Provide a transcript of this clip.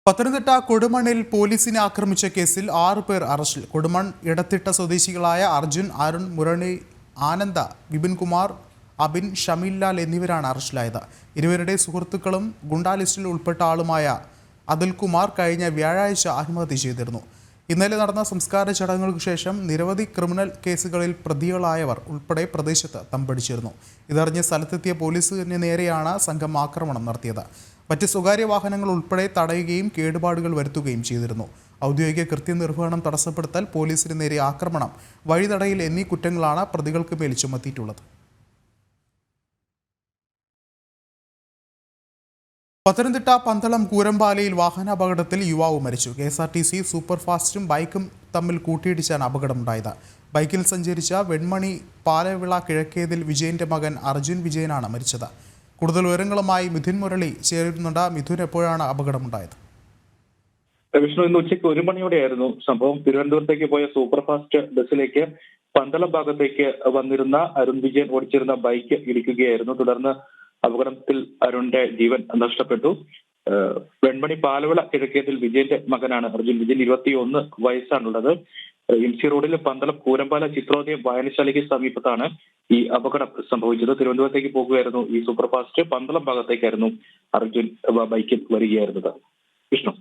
പത്തനംതിട്ട കൊടുമണ്ണിൽ പോലീസിനെ ആക്രമിച്ച കേസിൽ 6 പേർ അറസ്റ്റിൽ. കൊടുമൺ ഇടത്തിട്ട സ്വദേശികളായ അർജുൻ, അരുൺ, മുരളി, ആനന്ദ, വിപിൻകുമാർ, അബിൻ, ഷമീൽലാൽ എന്നിവരാണ് അറസ്റ്റിലായത്. ഇരുവരുടെ സുഹൃത്തുക്കളും ഗുണ്ടാ ലിസ്റ്റിൽ ഉൾപ്പെട്ട ആളുമായ അതുൽകുമാർ കഴിഞ്ഞ വ്യാഴാഴ്ച ആത്മഹത്യ ചെയ്തിരുന്നു. ഇന്നലെ നടന്ന സംസ്കാര ചടങ്ങുകൾക്ക് ശേഷം നിരവധി ക്രിമിനൽ കേസുകളിൽ പ്രതികളായവർ ഉൾപ്പെടെ പ്രദേശത്ത് തമ്പടിച്ചിരുന്നു. ഇതറിഞ്ഞ് സ്ഥലത്തെത്തിയ പോലീസിന് നേരെയാണ് സംഘം ആക്രമണം നടത്തിയത്. മറ്റ് സ്വകാര്യ വാഹനങ്ങൾ ഉൾപ്പെടെ തടയുകയും കേടുപാടുകൾ വരുത്തുകയും ചെയ്തിരുന്നു. ഔദ്യോഗിക കൃത്യനിർവഹണം തടസ്സപ്പെടുത്തൽ, പോലീസിന് നേരെ ആക്രമണം, വഴിതടയൽ എന്നീ കുറ്റങ്ങളാണ് പ്രതികൾക്ക് മേൽ ചുമത്തിയിട്ടുള്ളത്. പത്തനംതിട്ട പന്തളം കൂരമ്പാലയിൽ വാഹനാപകടത്തിൽ യുവാവ് മരിച്ചു. KSRTC സൂപ്പർ ഫാസ്റ്റും ബൈക്കും തമ്മിൽ കൂട്ടിയിടിച്ചാണ് അപകടമുണ്ടായത്. ബൈക്കിൽ സഞ്ചരിച്ച വെൺമണി പാലവിള കിഴക്കേതിൽ വിജയന്റെ മകൻ അർജുൻ വിജയനാണ് മരിച്ചത്. കൂടുതൽ വിവരങ്ങളുമായി മിഥുൻ മുരളി ചേരുന്നുണ്ട്. മിഥുൻ, എപ്പോഴാണ് അപകടമുണ്ടായത്? വിഷ്ണു, ഇന്ന് ഉച്ചയ്ക്ക് 1 മണിയോടെയായിരുന്നു സംഭവം. തിരുവനന്തപുരത്തേക്ക് പോയ സൂപ്പർ ഫാസ്റ്റ് ബസ്സിലേക്ക് പന്തളം ഭാഗത്തേക്ക് വന്നിരുന്ന അരുൺ വിജയൻ ഓടിച്ചിരുന്ന ബൈക്ക് ഇടിക്കുകയായിരുന്നു. തുടർന്ന് അപകടത്തിൽ അരുണിന്റെ ജീവൻ നഷ്ടപ്പെട്ടു. വെൺമണി പാലവിള കിഴക്കേതിൽ വിജയന്റെ മകനാണ് അർജുൻ വിജയൻ. 21 വയസ്സാണുള്ളത്. MC റോഡിൽ പന്തളം കൂരമ്പാല ചിത്രോദയം വായനശാലയ്ക്ക് സമീപത്താണ് ഈ അപകടം സംഭവിച്ചത്. തിരുവനന്തപുരത്തേക്ക് പോകുകയായിരുന്നു ഈ സൂപ്പർ ഫാസ്റ്റ്. പന്തളം ഭാഗത്തേക്കായിരുന്നു അർജുൻ ബൈക്കിൽ വരികയായിരുന്നത്. വിഷ്ണു.